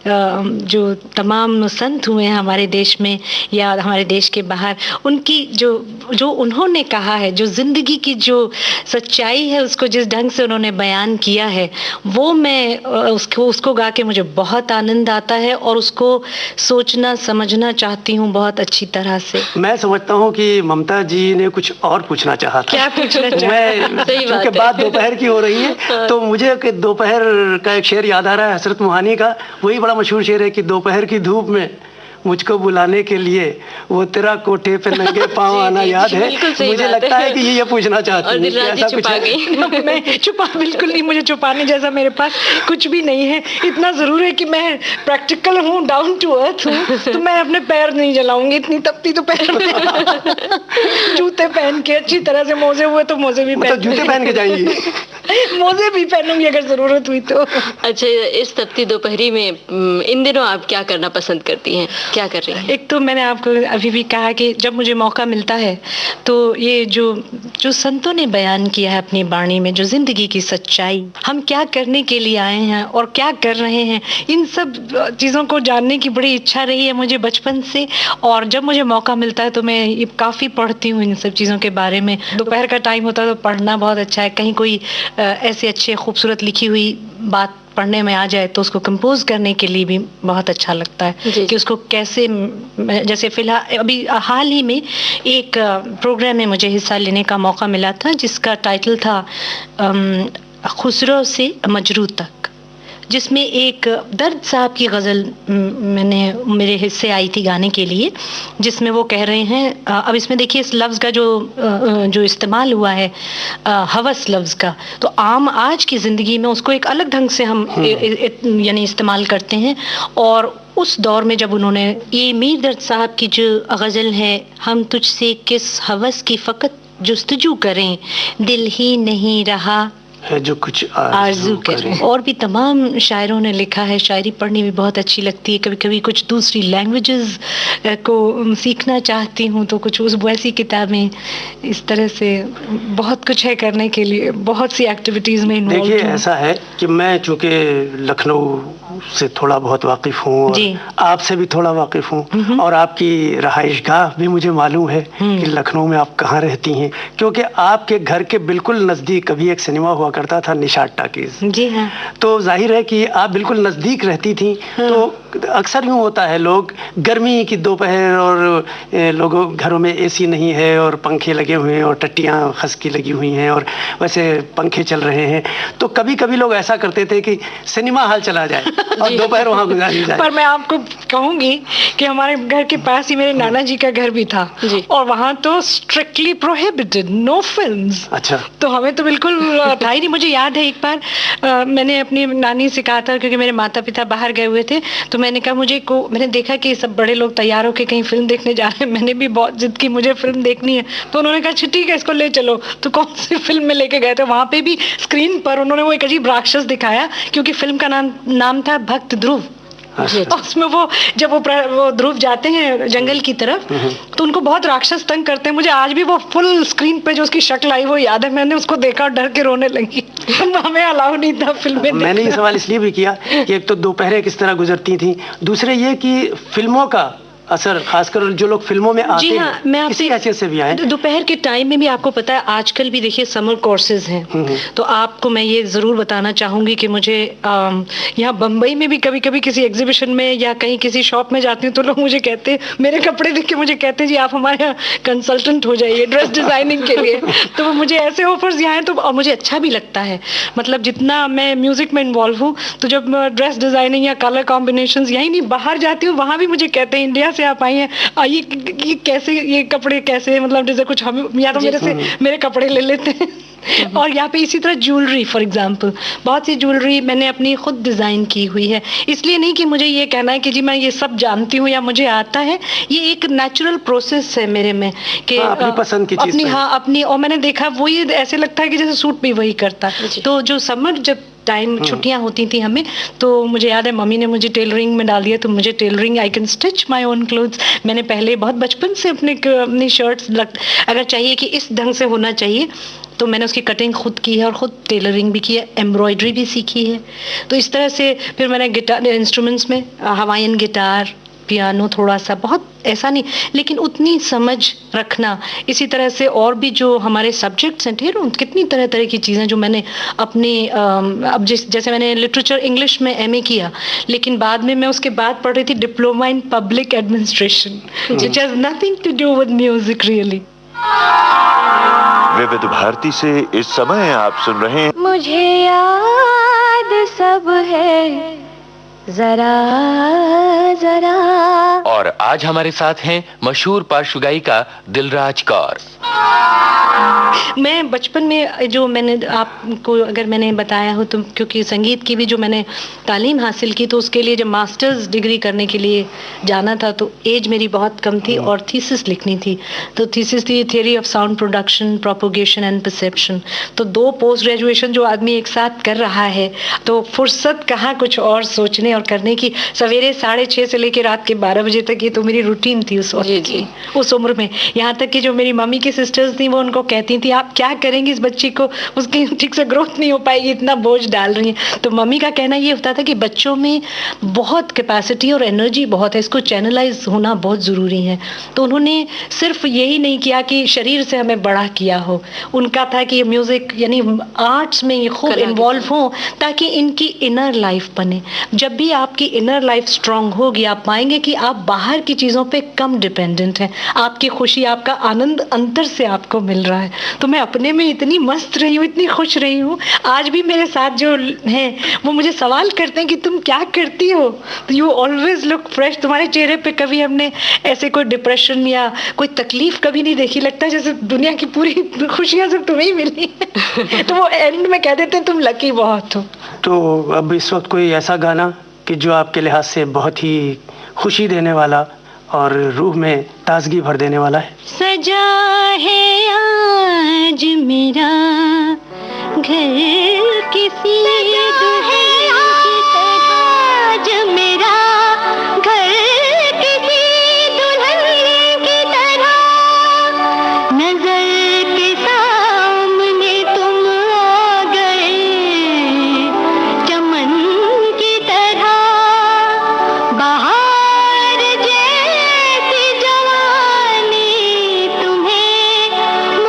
जो तमाम संत हुए हैं हमारे देश में या हमारे देश के बाहर, उनकी जो उन्होंने कहा है, जो ज़िंदगी की जो सच्चाई है, उसको जिस ढंग से उन्होंने बयान किया है, वो मैं उसको गा के मुझे बहुत आनंद आता है और उसको सोचना समझना चाहती हूँ बहुत अच्छी तरह से। मैं समझता हूँ कि ममता जी ने कुछ और पूछना चाहा था। क्या पूछना चाहा? क्योंकि बात दोपहर की हो रही है तो मुझे दोपहर का एक शेर याद आ रहा है हसरत मोहानी का। वही बड़ा मशहूर शेर है कि दोपहर की धूप में मुझको बुलाने के लिए, वो तेरा कोठे पे नंगे पाँव आना याद है। मुझे लगता है कि ये पूछना चाहती हूँ, ऐसा कुछ है? मैं छुपा बिल्कुल नहीं, मुझे छुपाने जैसा मेरे पास कुछ भी नहीं है। इतना जरूर है कि मैं प्रैक्टिकल हूँ, डाउन टू अर्थ हूँ, तो मैं अपने पैर नहीं जलाऊंगी, इतनी तपती तो पैर में जूते पहन के अच्छी तरह से, मोजे हुए तो मोजे भी मतलब जूते पहन के जाएंगी? मोजे भी पहनूंगी अगर जरूरत हुई तो। अच्छा, इस तपती दोपहरी में इन दिनों आप क्या करना पसंद करती हैं, क्या कर रही हैं? एक तो मैंने आपको अभी भी कहा कि जब मुझे मौका मिलता है तो ये जो संतों ने बयान किया है अपनी वाणी में, जो जिंदगी की सच्चाई, हम क्या करने के लिए आए हैं और क्या कर रहे हैं, इन सब चीज़ों को जानने की बड़ी इच्छा रही है मुझे बचपन से। और जब मुझे मौका मिलता है तो मैं काफ़ी पढ़ती हूँ इन सब चीज़ों के बारे में। दोपहर का टाइम होता है तो पढ़ना बहुत अच्छा है। कहीं कोई ऐसे अच्छे खूबसूरत लिखी हुई बात पढ़ने में आ जाए तो उसको कंपोज करने के लिए भी बहुत अच्छा लगता है कि उसको कैसे, जैसे फिलहाल अभी हाल ही में एक प्रोग्राम में मुझे हिस्सा लेने का मौका मिला था जिसका टाइटल था खुसरो से मजरू तक, जिसमें एक दर्द साहब की गज़ल मेरे हिस्से आई थी गाने के लिए, जिसमें वो कह रहे हैं, अब इसमें देखिए इस लफ्ज़ का जो इस्तेमाल हुआ है हवस लफ्ज़ का, तो आम आज की ज़िंदगी में उसको एक अलग ढंग से हम यानी इस्तेमाल करते हैं। और उस दौर में जब उन्होंने ये मीर दर्द साहब की जो गज़ल है, हम तुझसे किस हवस की फ़कत जुस्तजू करें, दिल ही नहीं रहा है जो कुछ आरज़ू करें। और भी तमाम शायरों ने लिखा है, शायरी पढ़नी भी बहुत अच्छी लगती है। कभी कभी कुछ दूसरी लैंग्वेजेस को सीखना चाहती हूँ तो कुछ उस वैसी किताबें, इस तरह से बहुत कुछ है करने के लिए, बहुत सी एक्टिविटीज़ में इन्वॉल्व हूँ। देखिए ऐसा है कि मैं चूँकि लखनऊ से थोड़ा बहुत वाकिफ़ हूँ और आपसे भी थोड़ा वाकिफ़ हूँ, और आपकी रहाइशगाह भी मुझे मालूम है कि लखनऊ में आप कहाँ रहती हैं, क्योंकि आपके घर के बिल्कुल नज़दीक कभी एक सिनेमा हुआ करता था, निशाद टाकीज। जी हाँ। तो जाहिर है कि आप बिल्कुल नज़दीक रहती थी। तो अक्सर यूँ होता है, लोग गर्मी की दोपहर और लोगों घरों में एसी नहीं है और पंखे लगे हुए हैं और टट्टियाँ खस की लगी हुई हैं और वैसे पंखे चल रहे हैं, तो कभी कभी लोग ऐसा करते थे कि सिनेमा हॉल चला जाए और दोपहर वहाँ गुजारी जाए। पर मैं आपको कहूँगी कि हमारे घर के पास ही मेरे नाना जी का घर भी था और वहाँ तो स्ट्रिक्टली प्रोहिबिटेड, नो फिल्म्स। अच्छा। तो हमें तो बिल्कुल था ही नहीं। मुझे याद है एक बार मैंने अपनी नानी से कहा था, क्योंकि मेरे माता पिता बाहर गए हुए थे, तो मैंने कहा मैंने देखा कि सब बड़े लोग तैयार होकर कहीं फिल्म देखने जा रहे हैं, मैंने भी बहुत जिद की मुझे फिल्म देखनी है। तो उन्होंने कहा अच्छा ठीक है इसको ले चलो। तो कौन सी फिल्म में लेके गए थे, वहाँ पे भी स्क्रीन पर उन्होंने वो एक अजीब राक्षस दिखाया, क्योंकि फिल्म का नाम था भक्त ध्रुव। उसमें वो जब वो ध्रुव जाते हैं जंगल की तरफ तो उनको बहुत राक्षस तंग करते हैं। मुझे आज भी वो फुल स्क्रीन पे जो उसकी शक्ल आई वो याद है, मैंने उसको देखा और डर के रोने लगी। हमें अलाउ नहीं था फिल्म में। मैंने ये सवाल इसलिए भी किया कि एक तो दोपहरें किस तरह गुजरती थी, दूसरे ये कि फिल्मों का असर, खासकर जो लोग फिल्मों में आते हैं, मैं किसी हैसियत से भी आए। दोपहर के टाइम में भी आपको पता है आजकल भी देखिए समर कोर्सेज हैं, तो आपको मैं ये ज़रूर बताना चाहूँगी कि मुझे यहाँ बम्बई में भी कभी कभी किसी एग्जीबिशन में या कहीं किसी शॉप में जाती हूँ तो लोग मुझे कहते हैं, मेरे कपड़े देख के मुझे कहते हैं जी आप हमारे यहाँ कंसल्टेंट हो जाइए ड्रेस डिज़ाइनिंग के लिए। तो वो मुझे ऐसे ऑफर्स यहाँ हैं, तो और मुझे अच्छा भी लगता है। मतलब जितना मैं म्यूज़िक में इन्वॉल्व हूँ, तो जब ड्रेस डिज़ाइनिंग या कलर कॉम्बिनेशंस यहीं नहीं बाहर जाती हूँ, वहाँ भी मुझे कहते हैं इंडिया से आप आई हैं, ये कैसे, ये कपड़े कैसे, मतलब जैसे कुछ हम या तो मेरे कपड़े ले लेते हैं। और यहाँ पे इसी तरह ज्वेलरी, फॉर एग्जांपल बहुत सी ज्वेलरी मैंने अपनी खुद डिज़ाइन की हुई है। इसलिए नहीं कि मुझे ये कहना है कि जी मैं ये सब जानती हूँ या मुझे आता है, ये एक नेचुरल प्रोसेस है मेरे में कि अपनी पसंद की चीज़, अपनी। और मैंने देखा वो ये ऐसे लगता है कि जैसे सूट भी वही करता है। तो जो समर जब टाइम छुट्टियां होती थी हमें, तो मुझे याद है मम्मी ने मुझे टेलरिंग में डाल दिया, तो मुझे tailoring, I can stitch my own clothes. मैंने पहले बहुत बचपन से अपनी शर्ट्स अगर चाहिए कि इस ढंग से होना चाहिए तो मैंने उसकी कटिंग खुद की है और ख़ुद टेलरिंग भी की है, एम्ब्रॉयडरी भी सीखी है। तो इस तरह से फिर मैंने गिटार इंस्ट्रूमेंट्स में हवाईन गिटार, पियानो, थोड़ा सा, बहुत ऐसा नहीं लेकिन उतनी समझ रखना। इसी तरह से और भी जो हमारे सब्जेक्ट्स हैं, ढेरों कितनी तरह तरह की चीज़ें जो मैंने अपनी अब जैसे मैंने लिटरेचर इंग्लिश में एमए किया, लेकिन बाद में मैं उसके बाद पढ़ रही थी diploma in public administration, which has nothing to do with music really. Vividh Bharati से इस समय आप सुन रहे हैं मुझे याद सब है, जरा जरा। और आज हमारे साथ हैं मशहूर पार्श्व गायिका दिलराज कौर। मैं बचपन में जो मैंने आपको अगर मैंने बताया हो तो, क्योंकि संगीत की भी जो मैंने तालीम हासिल की, तो उसके लिए जब मास्टर्स डिग्री करने के लिए जाना था तो एज मेरी बहुत कम थी और थीसिस लिखनी थी। तो थीसिस थी theory of sound production, propagation and perception. तो 2 पोस्ट ग्रेजुएशन जो आदमी एक साथ कर रहा है तो फुर्सत कहाँ कुछ और सोचने और करने की। सवेरे 6:30 से लेकर रात के 12 बजे तक ये तो मेरी रूटीन थी उस वक्त की, उस उम्र में। यहाँ तक कि जो मेरी मम्मी की सिस्टर्स थी वो उनको कहती थी आप क्या करेंगी इस बच्ची को, उसकी ठीक से ग्रोथ नहीं हो पाएगी, इतना बोझ डाल रही है। तो मम्मी का कहना ये होता था कि बच्चों में बहुत कैपेसिटी और एनर्जी बहुत है, इसको चैनलाइज होना बहुत ज़रूरी है। तो उन्होंने सिर्फ यही नहीं किया कि शरीर से हमें बड़ा किया हो, उनका था कि म्यूज़िक यानी आर्ट्स में ये खूब इन्वॉल्व हो ताकि इनकी इनर लाइफ बने। जब भी आपकी इनर लाइफ स्ट्रांग होगी आप पाएंगे कि आप बाहर की चीज़ों पे कम डिपेंडेंट हैं, आपकी खुशी, आपका आनंद अंतर से आपको मिल रहा है। तो मैं अपने में इतनी मस्त रही हूँ, इतनी खुश रही हूँ। आज भी मेरे साथ जो हैं वो मुझे सवाल करते हैं कि तुम क्या करती हो, तो यू ऑलवेज लुक फ्रेश। तुम्हारे चेहरे पे कभी हमने ऐसे कोई डिप्रेशन या कोई तकलीफ कभी नहीं देखी, लगता है जैसे दुनिया की पूरी खुशियाँ सिर्फ तुम्हें ही मिली तो वो एंड में कह देते हैं तुम लकी बहुत हो। तो अब इस वक्त कोई ऐसा गाना कि जो आपके लिहाज से बहुत ही खुशी देने वाला और रूह में ताजगी भर देने वाला है। सजा है आज मेरा घर किसी दुल्हन की तरह, आज मेरा घर किसी दुल्हन की तरह, नजर के सामने तुम आ गए चमन की तरह, बाहर जैसी जवानी तुम्हें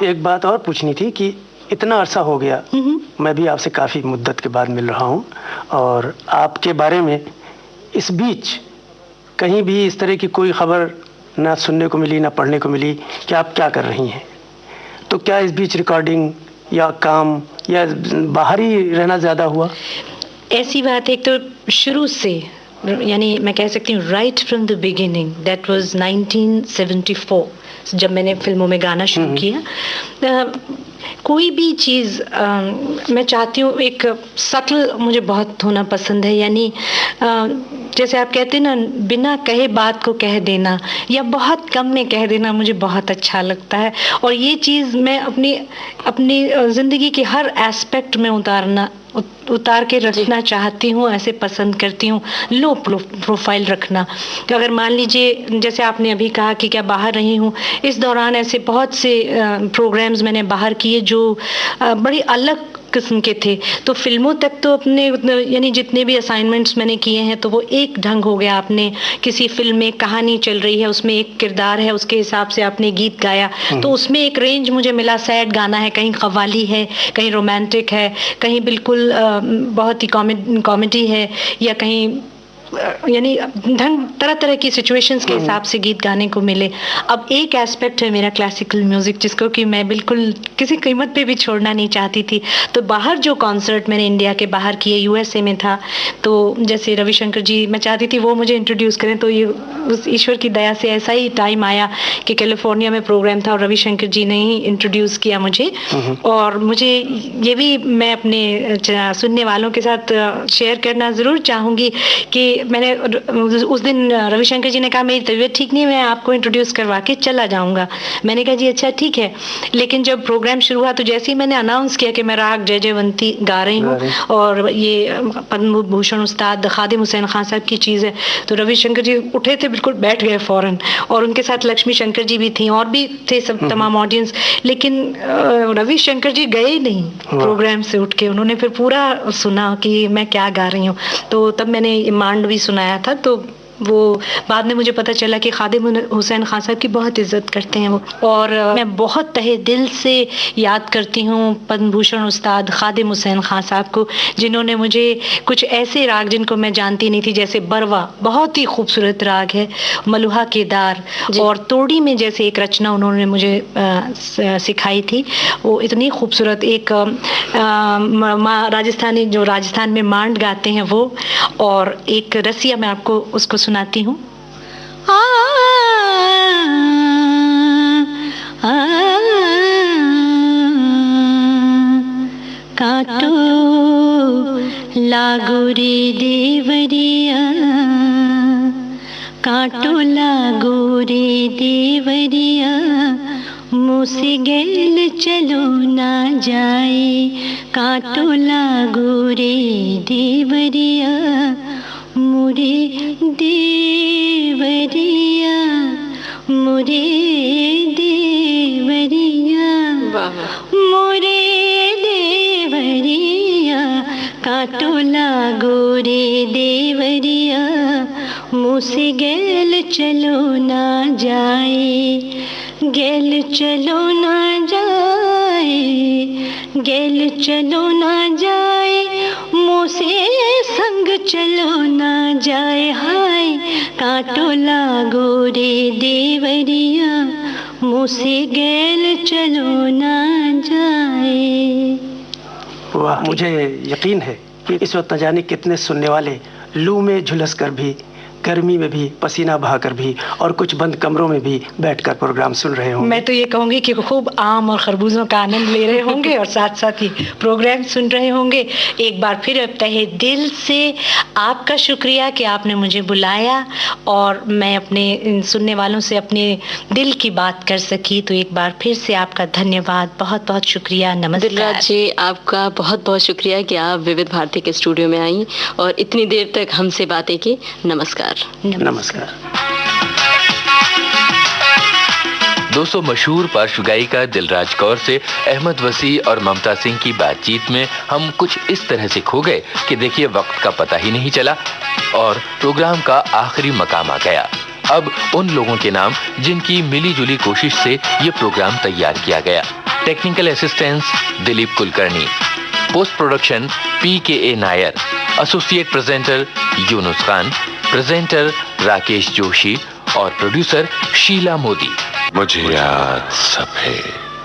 एक बात और पूछनी थी कि इतना अरसा हो गया, मैं भी आपसे काफ़ी मुद्दत के बाद मिल रहा हूँ और आपके बारे में इस बीच कहीं भी इस तरह की कोई खबर ना सुनने को मिली ना पढ़ने को मिली कि आप क्या कर रही हैं। तो क्या इस बीच रिकॉर्डिंग या काम या बाहर ही रहना ज़्यादा हुआ? ऐसी बात है, एक तो शुरू से, यानी मैं कह सकती हूँ right from the beginning, that was 1974 जब मैंने फिल्मों में गाना शुरू किया। कोई भी चीज़ मैं चाहती हूँ, एक सटल मुझे बहुत होना पसंद है, यानी जैसे आप कहते हैं ना, बिना कहे बात को कह देना या बहुत कम में कह देना मुझे बहुत अच्छा लगता है। और ये चीज़ मैं अपनी ज़िंदगी के हर एस्पेक्ट में उतार के रखना चाहती हूँ, ऐसे पसंद करती हूँ। लो प्रोफाइल रखना। तो अगर मान लीजिए जैसे आपने अभी कहा कि क्या बाहर रही हूँ, इस दौरान ऐसे बहुत से प्रोग्राम्स मैंने बाहर किए जो बड़ी अलग किस्म के थे। तो फिल्मों तक तो अपने यानी जितने भी असाइनमेंट्स मैंने किए हैं तो वो एक ढंग हो गया। आपने किसी फिल्म में कहानी चल रही है, उसमें एक किरदार है, उसके हिसाब से आपने गीत गाया, तो उसमें एक रेंज मुझे मिला। सैड गाना है, कहीं कव्वाली है, कहीं रोमांटिक है, कहीं बिल्कुल बहुत ही कॉमेडी है, या कहीं यानी ढंग तरह तरह की सिचुएशंस के हिसाब से गीत गाने को मिले। अब एक एस्पेक्ट है मेरा क्लासिकल म्यूजिक, जिसको कि मैं बिल्कुल किसी कीमत पे भी छोड़ना नहीं चाहती थी। तो बाहर जो कॉन्सर्ट मैंने इंडिया के बाहर किए, यूएसए में था, तो जैसे रविशंकर जी, मैं चाहती थी वो मुझे इंट्रोड्यूस करें। तो ये उस ईश्वर की दया से ऐसा ही टाइम आया कि कैलिफोर्निया में प्रोग्राम था और रविशंकर जी ने ही इंट्रोड्यूस किया मुझे। और मुझे ये भी मैं अपने सुनने वालों के साथ शेयर करना ज़रूर चाहूँगी कि मैंने उस दिन रविशंकर जी ने कहा मेरी तबीयत ठीक नहीं है, मैं आपको इंट्रोड्यूस करवा के चला जाऊंगा। मैंने कहा जी अच्छा ठीक है। लेकिन जब प्रोग्राम शुरू हुआ तो जैसे ही मैंने अनाउंस किया कि मैं राग जय जयवंती गा रही हूँ और ये पद्म भूषण उस्ताद खादिम हुसैन खान साहब की चीज़ है, तो रविशंकर जी उठे थे, बिल्कुल बैठ गए फौरन। और उनके साथ लक्ष्मी शंकर जी भी थी और भी थे सब तमाम ऑडियंस। लेकिन रविशंकर जी गए नहीं प्रोग्राम से उठ के, उन्होंने फिर पूरा सुना कि मैं क्या गा रही हूँ। तो तब मैंने मांडवी सुनाया था। तो वो बाद में मुझे पता चला कि खादिम हुसैन खान साहब की बहुत इज्जत करते हैं वो। और मैं बहुत तहे दिल से याद करती हूँ पद्म भूषण उस्ताद खादिम हुसैन खान साहब को, जिन्होंने मुझे कुछ ऐसे राग जिनको मैं जानती नहीं थी, जैसे बरवा बहुत ही खूबसूरत राग है, मलुहा केदार, और तोड़ी में जैसे एक रचना उन्होंने मुझे सिखाई थी, वो इतनी खूबसूरत। एक राजस्थानी जो राजस्थान में मांड गाते हैं वो, और एक रसिया मैं आपको उसको सुनाती हूँ। काटो लागो रे देवरिया, काटो लागो रे देवरिया, मुँह से गेल चलो ना जाए, काटो लागो रे देवरिया, मुरे देवरिया, मुरे देवरिया, मुरे देवरिया, काटो लागो रे देवरिया, मुँह से गेल चलो ना जाए, गेल चलो ना जाए, गेल चलो ना जाए, मुँह से संग चलो ना जाए, हाय काटो लागो रे देवरिया, मुँह से गेल चलो ना जाए। वाह, मुझे यकीन है कि इस वक्त न जाने कितने सुनने वाले लू में झुलस कर भी, गर्मी में भी, पसीना बहाकर भी, और कुछ बंद कमरों में भी बैठकर प्रोग्राम सुन रहे होंगे। मैं तो ये कहूँगी कि खूब आम और खरबूजों का आनंद ले रहे होंगे और साथ साथ ही प्रोग्राम सुन रहे होंगे। एक बार फिर तहे दिल से आपका शुक्रिया कि आपने मुझे बुलाया और मैं अपने सुनने वालों से अपने दिल की बात कर सकी। तो एक बार फिर से आपका धन्यवाद, बहुत बहुत शुक्रिया। नमस्कार। दिलराज जी, आपका बहुत बहुत शुक्रिया कि आप विविध भारती के स्टूडियो में आई और इतनी देर तक हमसे बातें की। नमस्कार। नमस्कार। दोस्तों, मशहूर पार्श्व गायिका दिलराज कौर से अहमद वसी और ममता सिंह की बातचीत में हम कुछ इस तरह से खो गए कि देखिए वक्त का पता ही नहीं चला और प्रोग्राम का आखिरी मकाम आ गया। अब उन लोगों के नाम जिनकी मिली जुली कोशिश से ये प्रोग्राम तैयार किया गया। Technical assistance Dilip Kulkarni, post production PKA Nair, associate presenter Yunus Khan, presenter Rakesh Joshi और प्रोड्यूसर शीला मोदी। मुझे याद सब है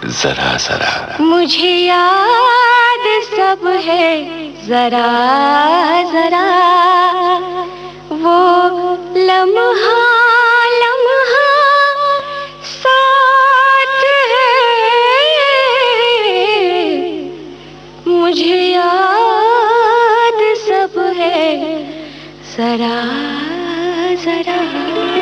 जरा जरा, मुझे याद सब है जरा जरा, वो लम्हा लम्हा साथ है, मुझे याद सब है जरा जरा।